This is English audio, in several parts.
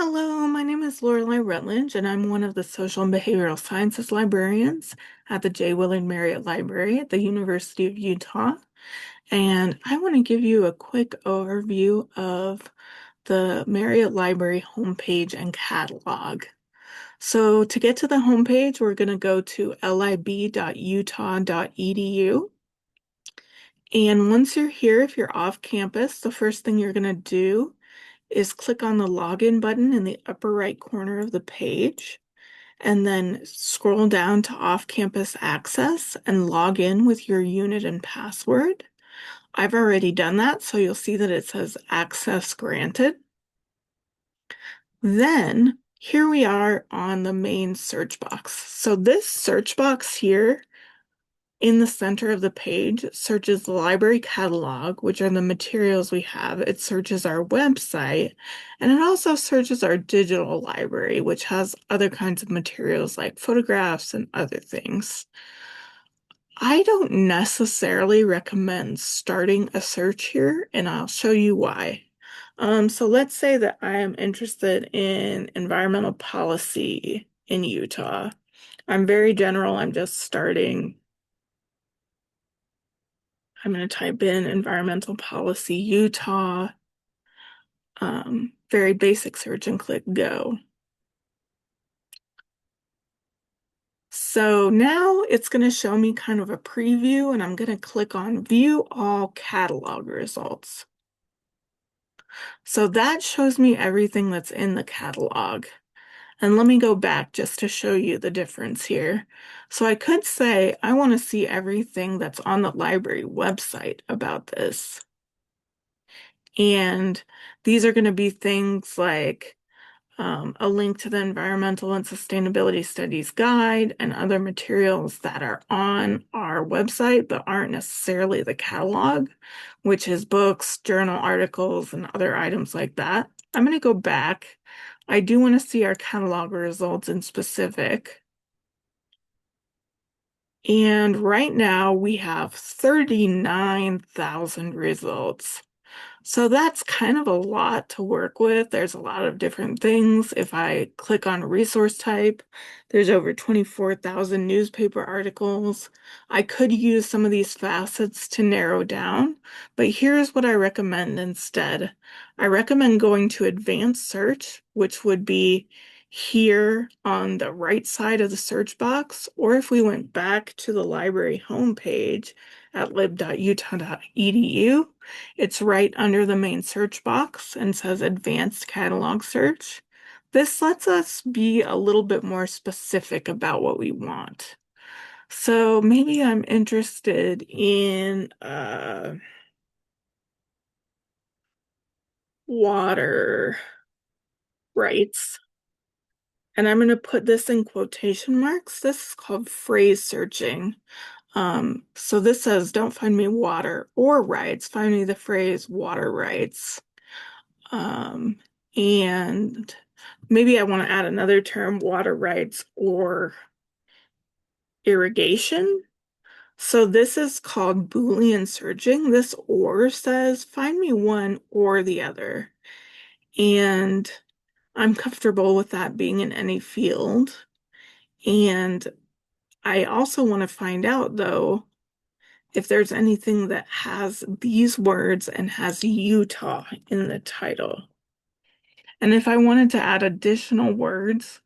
Hello, my name is Lorelei Rutledge, and I'm one of the social and behavioral sciences librarians at the Willard Marriott Library at the University of Utah. And I want to give you a quick overview of the Marriott Library homepage and catalog. So to get to the homepage, we're going to go to lib.utah.edu. And once you're here, if you're off campus, the first thing you're going to do is click on the login button in the upper right corner of the page, and then scroll down to off-campus access and log in with your unit and password. I've already done that, so you'll see that it says access granted. Then here we are on the main search box. So this search box here in the center of the page searches the library catalog, which are the materials we have. It searches our website, and it also searches our digital library, which has other kinds of materials like photographs and other things. I don't necessarily recommend starting a search here, and I'll show you why. So let's say that I am interested in environmental policy in Utah. I'm very general, I'm just starting. I'm going to type in environmental policy Utah, very basic search, and click go. So now it's going to show me kind of a preview, and I'm going to click on view all catalog results. So that shows me everything that's in the catalog. And let me go back just to show you the difference here. So I could say I want to see everything that's on the library website about this. And these are going to be things like a link to the Environmental and Sustainability Studies Guide and other materials that are on our website but aren't necessarily the catalog, which is books, journal articles, and other items like that. I'm going to go back. I do want to see our catalog results in specific. And right now we have 39,000 results. So that's kind of a lot to work with. There's a lot of different things. If I click on resource type, there's over 24,000 newspaper articles. I could use some of these facets to narrow down, but here's what I recommend instead. I recommend going to advanced search, which would be here on the right side of the search box, or if we went back to the library homepage at lib.utah.edu, it's right under the main search box and says Advanced Catalog Search. This lets us be a little bit more specific about what we want. So maybe I'm interested in water rights. And I'm going to put this in quotation marks. This is called phrase searching. So this says, don't find me water or rights, find me the phrase water rights. And maybe I want to add another term, water rights or irrigation. So this is called Boolean searching. This or says, find me one or the other. And I'm comfortable with that being in any field. And I also want to find out, though, if there's anything that has these words and has Utah in the title. And if I wanted to add additional words,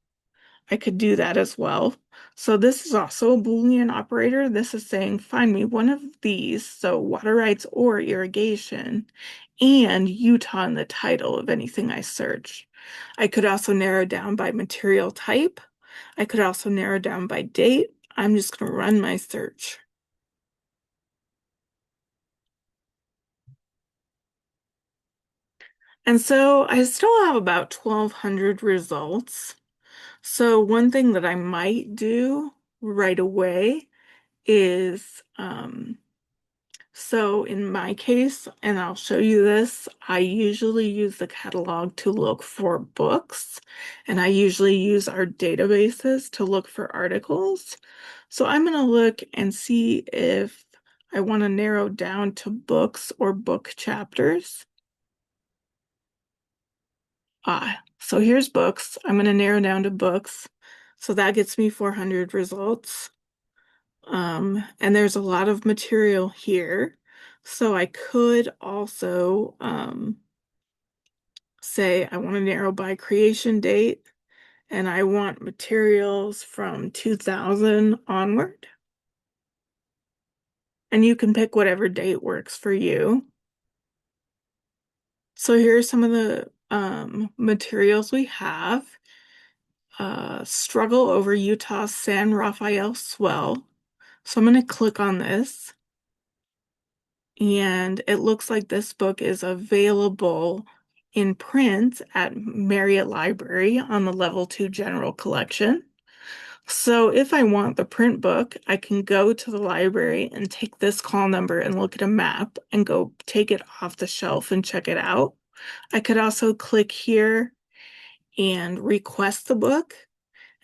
I could do that as well. So this is also a Boolean operator. This is saying, find me one of these, so water rights or irrigation, and Utah in the title of anything I search. I could also narrow down by material type. I could also narrow down by date. I'm just going to run my search. And so I still have about 1,200 results. So one thing that I might do right away is, so in my case, and I'll show you this, I usually use the catalog to look for books, and I usually use our databases to look for articles. So I'm going to look and see if I want to narrow down to books or book chapters. So here's books. I'm going to narrow down to books. So that gets me 400 results. And there's a lot of material here. So I could also say I want to narrow by creation date and I want materials from 2000 onward. And you can pick whatever date works for you. So here are some of the materials we have. Struggle over Utah's San Rafael Swell. So I'm going to click on this. And it looks like this book is available in print at Marriott Library on the Level 2 General Collection. So if I want the print book, I can go to the library and take this call number and look at a map and go take it off the shelf and check it out. I could also click here and request the book.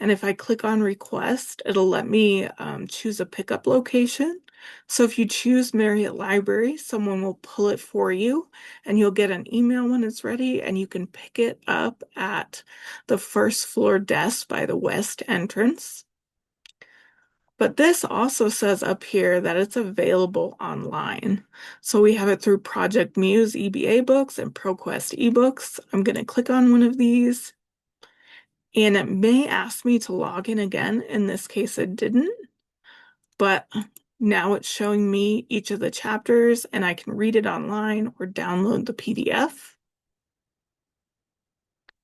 And if I click on request, it'll let me choose a pickup location. So if you choose Marriott Library, someone will pull it for you and you'll get an email when it's ready and you can pick it up at the first floor desk by the west entrance. But this also says up here that it's available online. So we have it through Project Muse EBA books and ProQuest ebooks. I'm going to click on one of these. And it may ask me to log in again. In this case, it didn't. But now it's showing me each of the chapters and I can read it online or download the PDF.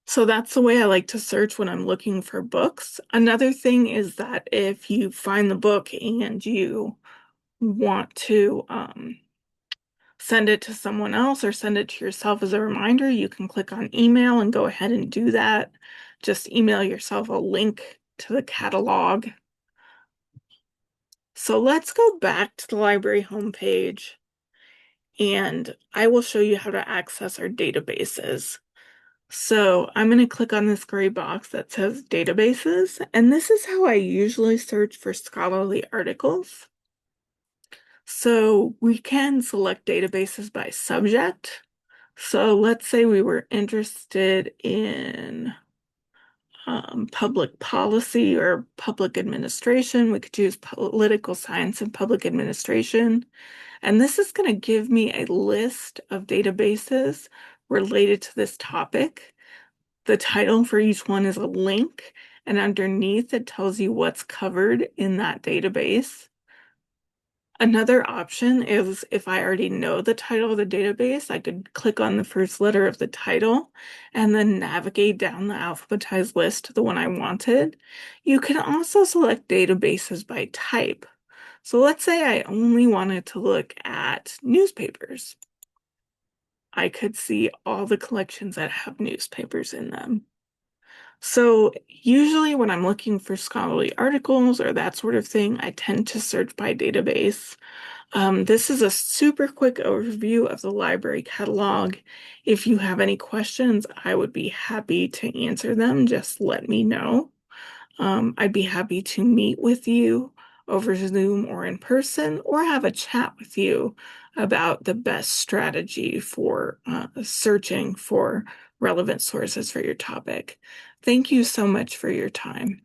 So that's the way I like to search when I'm looking for books. Another thing is that if you find the book and you want to send it to someone else or send it to yourself as a reminder, you can click on email and go ahead and do that. Just email yourself a link to the catalog. So let's go back to the library homepage and I will show you how to access our databases. So I'm going to click on this gray box that says databases, and this is how I usually search for scholarly articles. So we can select databases by subject. So let's say we were interested in public policy or public administration. We could choose political science and public administration. And this is going to give me a list of databases related to this topic. The title for each one is a link, and underneath it tells you what's covered in that database. Another option is if I already know the title of the database, I could click on the first letter of the title and then navigate down the alphabetized list to the one I wanted. You can also select databases by type. So let's say I only wanted to look at newspapers. I could see all the collections that have newspapers in them. So usually when I'm looking for scholarly articles or that sort of thing, I tend to search by database. This is a super quick overview of the library catalog. If you have any questions, I would be happy to answer them. Just let me know. I'd be happy to meet with you over Zoom or in person, or have a chat with you about the best strategy for searching for relevant sources for your topic. Thank you so much for your time.